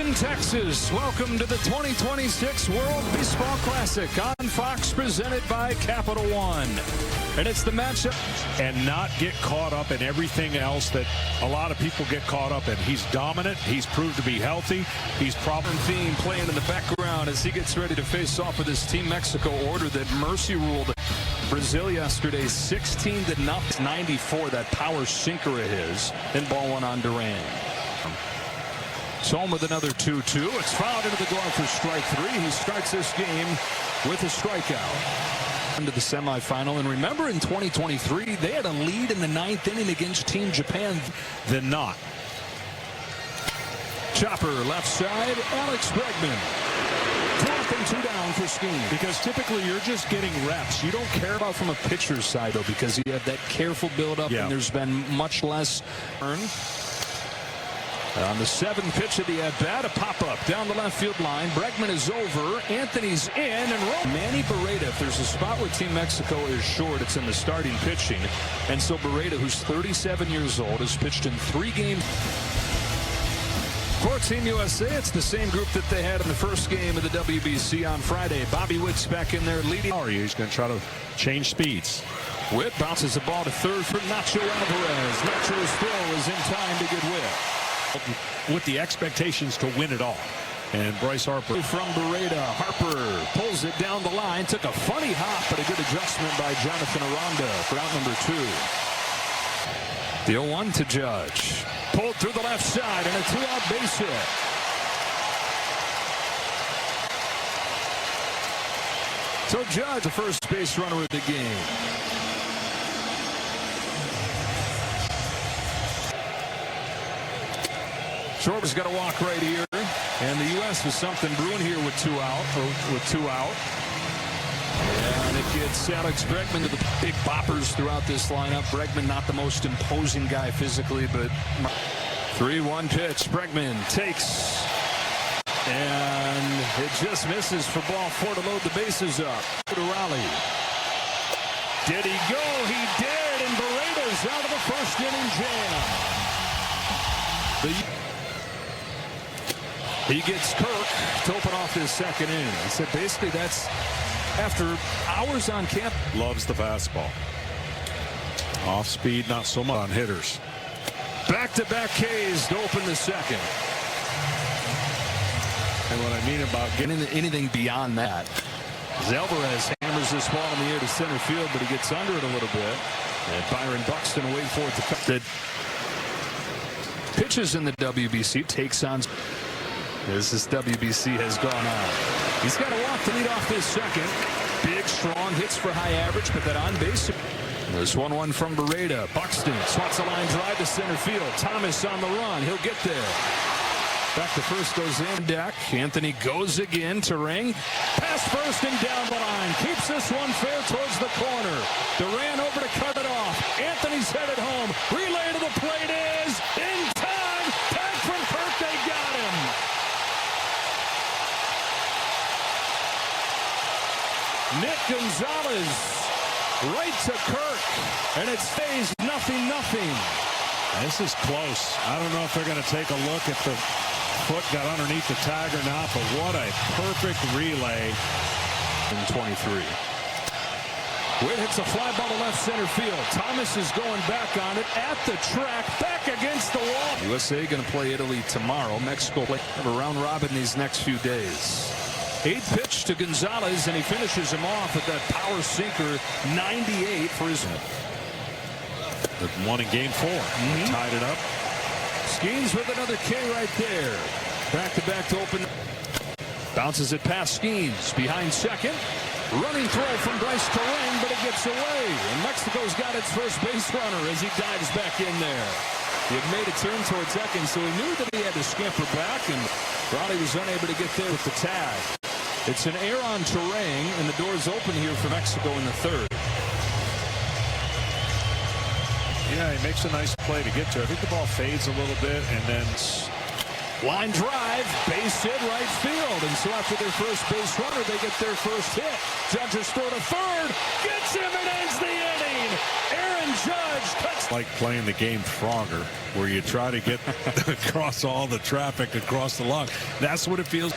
Houston, Texas. Welcome to the 2026 World Baseball Classic on Fox, presented by Capital One. And it's the matchup. And not get caught up in everything else that a lot of people get caught up in. He's dominant. He's proved to be healthy. He's probably theme playing in the background as he gets ready to face off with his Team Mexico order that mercy ruled Brazil yesterday 16-0, 94. That power sinker of his. Then ball one on Duran. It's home with another 2-2. It's fouled into the glove for strike three. He starts this game with a strikeout. Into the semifinal. And remember, in 2023, they had a lead in the ninth inning against Team Japan. than not. Chopper left side. Alex Bregman. 2 up and 2 down for Skeen. Because typically you're just getting reps. You don't care About from a pitcher's side, though, because you have that careful build-up, and there's been much less turn. On the 7th pitch of the at-bat, a pop-up down the left field line. Bregman is over. Anthony's in, and Manny Barreda, if there's a spot where Team Mexico is short, it's in the starting pitching. And so Barreda, who's 37 years old, has pitched in 3 games. For Team USA, it's the same group that they had in the first game of the WBC on Friday. Bobby Witt's back in there leading. He's going to try to change speeds. Witt bounces the ball to third for Nacho Alvarez. Nacho's throw is in time to get Witt. With the expectations to win it all. And Bryce Harper. From Barreda, Harper pulls it down the line. Took a funny hop, but a good adjustment by Jonathan Aranda for out number 2. The 0-1 to Judge. Pulled through the left side and a 2-out base hit. So Judge, the first base runner of the game. Schwarber's got to walk right here, and the U.S. with something brewing here with 2 out. And it gets Alex Bregman to the big boppers throughout this lineup. Bregman not the most imposing guy physically, but 3-1 pitch. Bregman takes, and it just misses for ball 4 to load the bases up. To rally. Did he go? He did, and Barreda's out of the first inning jam. He gets Kirk to open off his second inning. He said basically that's after hours on camp. Loves the fastball. Off speed, not so much on hitters. Back-to-back Ks to open the second. And what I mean about getting anything beyond that, Alvarez hammers this ball in the air to center field, but he gets under it a little bit. And Byron Buxton wait for it to cut. That pitches in the WBC, takes on as this WBC has gone on. He's got to walk to lead off this second. Big, strong hits for high average, but that on base. There's 1-1 from Barreda. Buxton swats a line drive to center field. Thomas on the run. He'll get there. Back to first goes in deck. Anthony goes again to ring. Past first and down the line. Keeps this one fair towards the corner. Duran over to cut it off. Anthony's headed home. Relay to the plate is in time. Tag from Kirk. They got him. Nick Gonzalez right to Kirk, and it stays 0-0. This is close. I don't know if they're going to take a look if the foot got underneath the tag or not, but what a perfect relay. In 23. Witt hits a fly ball to left center field. Thomas is going back on it at the track, back against the wall. USA going to play Italy tomorrow. Mexico play a round robin these next few days. 8th pitch to Gonzalez, and he finishes him off with that power sinker, 98 for his. One in game 4. Tied it up. Skeens with another K right there. Back-to-back to open. Bounces it past Skeens. Behind second. Running throw from Bryce Terang, but it gets away. And Mexico's got its first base runner as he dives back in there. He had made a turn towards second, so he knew that he had to scamper back, and Raleigh was unable to get there with the tag. It's an error on Terang, and the door's open here for Mexico in the 3rd. Yeah, he makes a nice play to get to it. I think the ball fades a little bit, and then line drive, base hit right field. And so after their first base runner, they get their first hit. Judge's throw to third, gets him and ends the inning. Aaron Aaron Judge cuts. Like playing the game Frogger, where you try to get across all the traffic across the log. That's what it feels.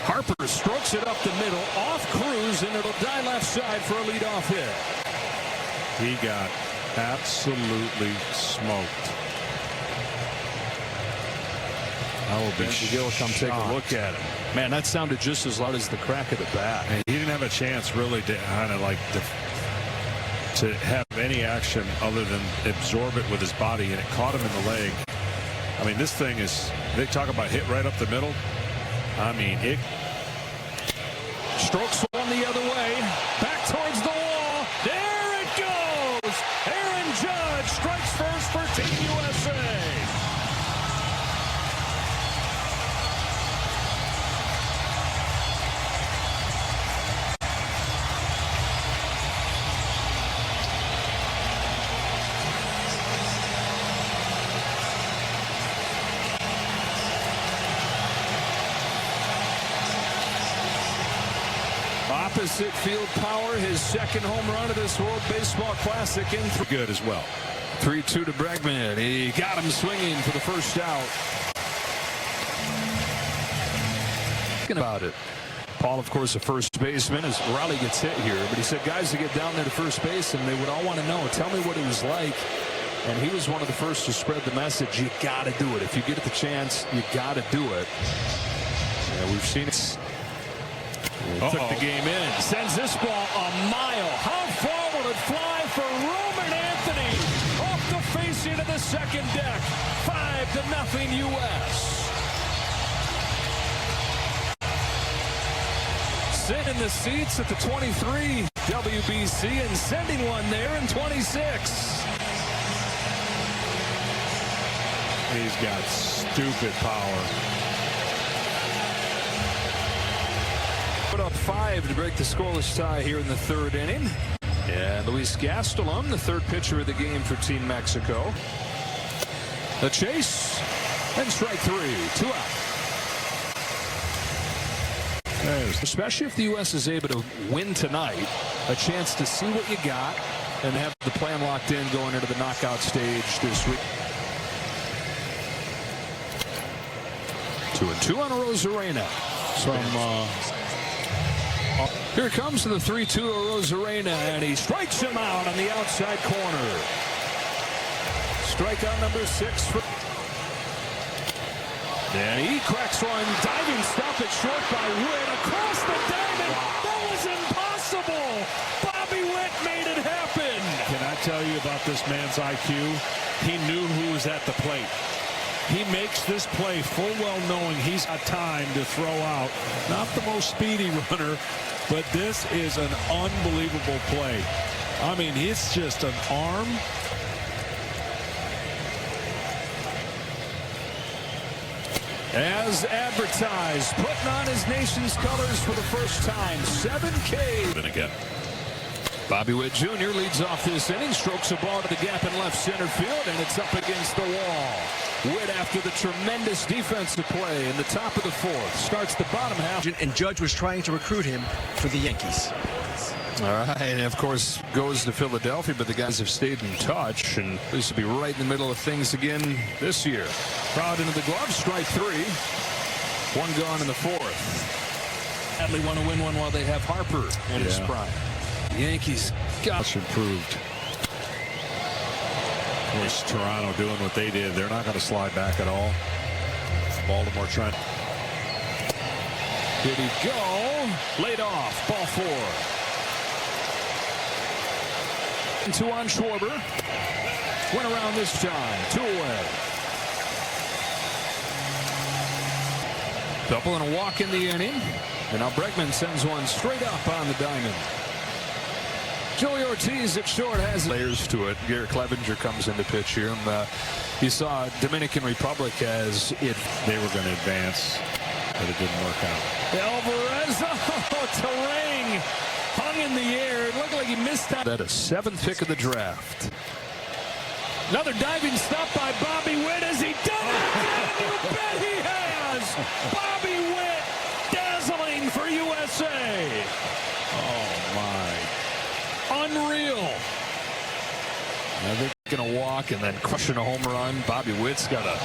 Harper strokes it up the middle, off Cruz, and it'll die left side for a leadoff hit. He got absolutely smoked. I will be Gill come take a look at it. Man, that sounded just as loud as the crack of the bat. And he didn't have a chance really to kind of like to have any action other than absorb it with his body, and it caught him in the leg. I mean, this thing is, they talk about hit right up the middle. I mean, it strokes one the other way, back towards the wall. There it goes. Aaron Judge strikes first for Team USA. Opposite field power, his second home run of this World Baseball Classic in good as well. 3-2 to Bregman. He got him swinging for the first out. Thinking about it. Paul, of course, a first baseman, as Raleigh gets hit here, but he said guys to get down there to first base and they would all want to know, tell me what it was like. And he was one of the first to spread the message. You got to do it. If you get the chance, you got to do it. And we've seen it. Took the game in. Sends this ball a mile. How far will it fly for Roman Anthony? Off the facing of the second deck. 5-0 U.S. Sit in the seats at the 23 WBC and sending one there in 26. He's got stupid power. Put up 5 to break the scoreless tie here in the third inning. And Luis Gastelum, the third pitcher of the game for Team Mexico. The chase and strike 3, 2 out. Especially if the U.S. is able to win tonight, a chance to see what you got and have the plan locked in going into the knockout stage this week. 2-2 on Rosarena from. Here comes the 3-2 Rosarena, and he strikes him out on the outside corner. Strikeout number 6 for. And he cracks one, diving stop at short by Witt across the diamond. Wow. That was impossible. Bobby Witt made it happen. Can I tell you about this man's IQ? He knew who was at the plate. He makes this play full well knowing he's got time to throw out. Not the most speedy runner, but this is an unbelievable play. I mean, it's just an arm. As advertised, putting on his nation's colors for the first time. 7 Ks. And again. Bobby Witt Jr. leads off this inning, strokes a ball to the gap in left center field, and it's up against the wall. Witt, after the tremendous defensive play in the top of the fourth, starts the bottom half. And Judge was trying to recruit him for the Yankees. All right, and of course goes to Philadelphia, but the guys have stayed in touch, and this will be right in the middle of things again this year. Proud into the glove, strike 3. 1 gone in the fourth. Badly want to win one while they have Harper in his prime. The Yankees got much improved. Of course, Toronto doing what they did. They're not going to slide back at all. Baltimore trying. Here we go. Laid off. Ball 4. 2 on Schwarber. Went around this time. 2 away. Double and a walk in the inning. And now Bregman sends one straight up on the diamond. Joey Ortiz at short has layers to it. Garrett Clevenger comes in to pitch here. You saw Dominican Republic as it. They were going to advance, but it didn't work out. Alvarez, Terang hung in the air. It looked like he missed that. That a 7th pick of the draft. Another diving stop by Bobby Witt. Has he done it again? You bet he has. Bobby Witt, dazzling for USA. Oh my. Unreal. I think going to walk and then crushing a home run. Bobby Witt's got a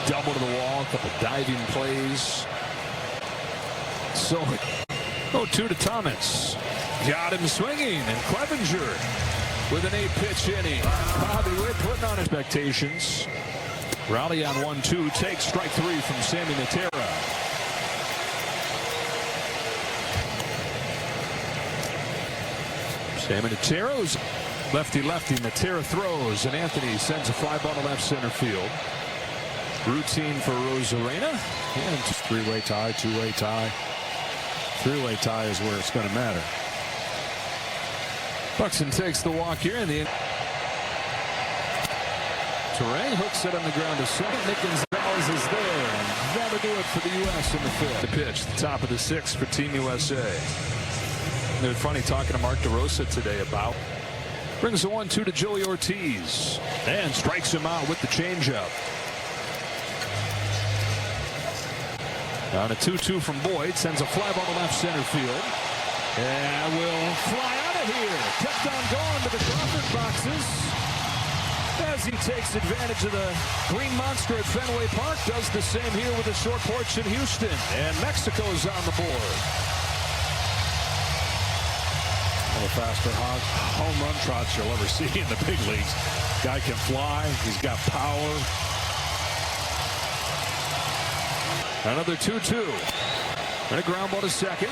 double to the wall, a couple diving plays. So 0-2 to Thomas. Got him swinging, and Clevenger with an 8-pitch inning. Bobby Witt putting on expectations. Rally on 1-2, takes strike 3 from Sammy Natera. Sammy Natero's lefty-lefty. Natera throws, and Anthony sends a fly ball to left center field. Routine for Rosarena. And three-way tie, two-way tie. Three-way tie is where it's going to matter. Buxton takes the walk here in the Turang hooks it on the ground to second. Nick Gonzalez is there, and that'll do it for the U.S. in the fifth. The pitch, the top of the sixth for Team USA. They're funny talking to Mark DeRosa today about. Brings the 1-2 to Joey Ortiz, and strikes him out with the changeup. On a 2-2 from Boyd, sends a fly ball to left center field, and will fly out of here. Kept on going to the Crawford boxes as he takes advantage of the Green Monster at Fenway Park. Does the same here with the short porch in Houston, and Mexico's on the board. One of the faster home run trots you'll ever see in the big leagues. Guy can fly. He's got power. Another 2-2. And a ground ball to second.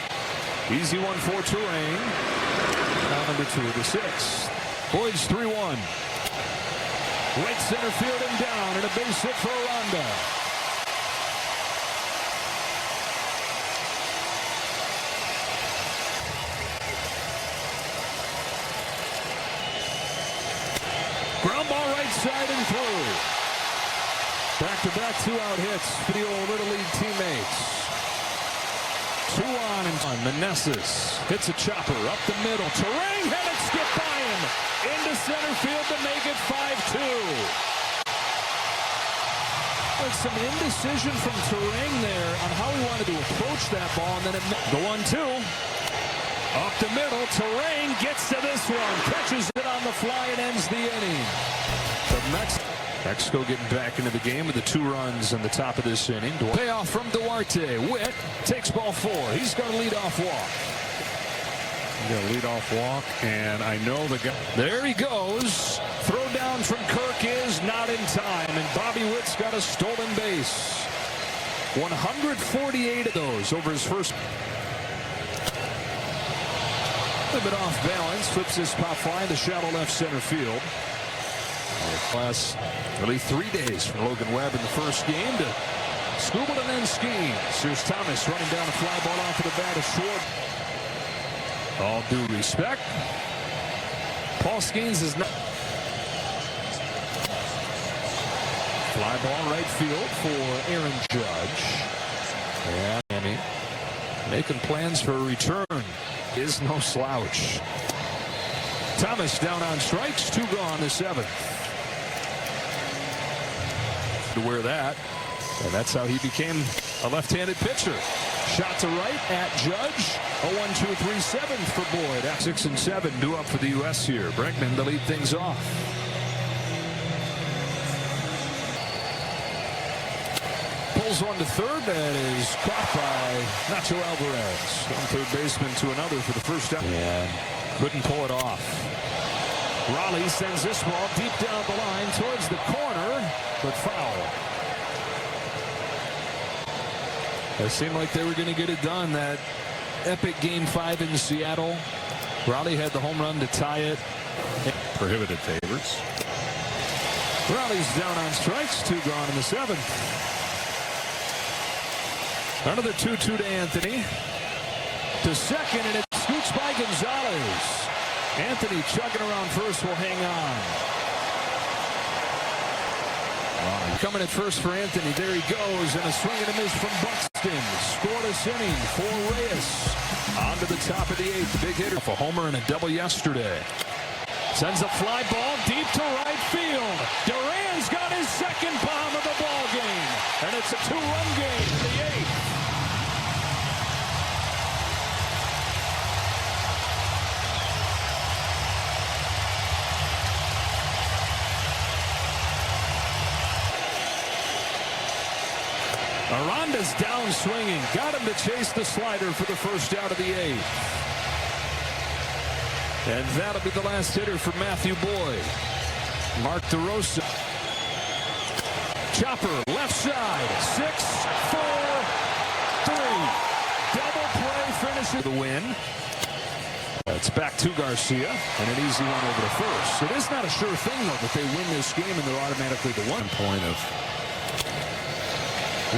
Easy one for Turang. Now number 2 of the 6th. Boyd's 3-1. Right center field and down, and a base hit for Aranda. Ground ball right side and through. Back-to-back 2-out hits for the old Little League teammates. 2 on and on. Meneses hits a chopper up the middle. Turang had it skip by him into center field to make it 5-2. Like some indecision from Turang there on how he wanted to approach that ball, and then the 1-2 up the middle. Turang gets to this one, catches it on the fly, and ends the inning. Mexico getting back into the game with the 2 runs in the top of this inning. Payoff from Duarte. Witt takes ball 4. He's got a leadoff walk. He got a leadoff walk, and I know the guy. There he goes. Throw down from Kirk is not in time, and Bobby Witt's got a stolen base. 148 of those over his first. A little bit off balance. Flips his pop fly into shallow left center field. Last really 3 days from Logan Webb in the first game to scuba and then ski. Here's Thomas running down a fly ball off of the bat of short. All due respect, Paul Skeens is not. Fly ball right field for Aaron Judge. And Miami making plans for a return is no slouch. Thomas down on strikes, 2 gone, the 7th. To wear that, and that's how he became a left-handed pitcher. Shot to right at Judge. A 1-2-3-7 for Boyd. 6 and 7 due up for the U.S. here. Bregman to lead things off. Pulls one to third. That is caught by Nacho Alvarez. One third baseman to another for the first time. And couldn't pull it off. Raleigh sends this ball deep down the line towards the corner, but foul. It seemed like they were going to get it done. That epic Game 5 in Seattle. Raleigh had the home run to tie it. Prohibited favorites. Raleigh's down on strikes, 2 gone in the 7th. Another 2-2 to Anthony. To second, and it scoots by Gonzalez. Anthony chugging around first will hang on. Coming at first for Anthony. There he goes, and a swing and a miss from Buxton. Scoreless inning for Reyes. On to the top of the 8th. Big hitter. A homer and a double yesterday. Sends a fly ball deep to right field. Duran's got his second bomb of the ball game, and it's a 2-run game in the 8th. is down swinging. Got him to chase the slider for the first out of the 8th. And that'll be the last hitter for Matthew Boyd. Mark DeRosa. Chopper, left side. 6, 4, 3. Double play finishes the win. It's back to Garcia, and an easy one over to first. It is not a sure thing, though, that they win this game and they're automatically the 1 point of.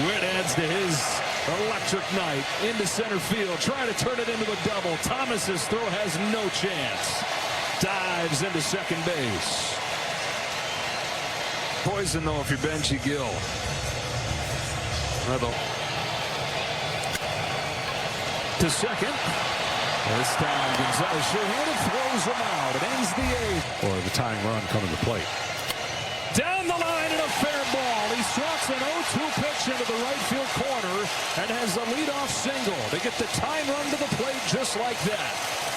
Witt adds to his electric night into center field, trying to turn it into a double. Thomas's throw has no chance. Dives into second base. Poison, though, if you're Benji Gill. To second. This time, Gonzalez sure-handed, throws him out. It ends the 8th. Or the tying run coming to plate. Down the line and a fair ball. He swats an 0-2 pitch into the right field corner and has a leadoff single to get the tying run to the plate just like that.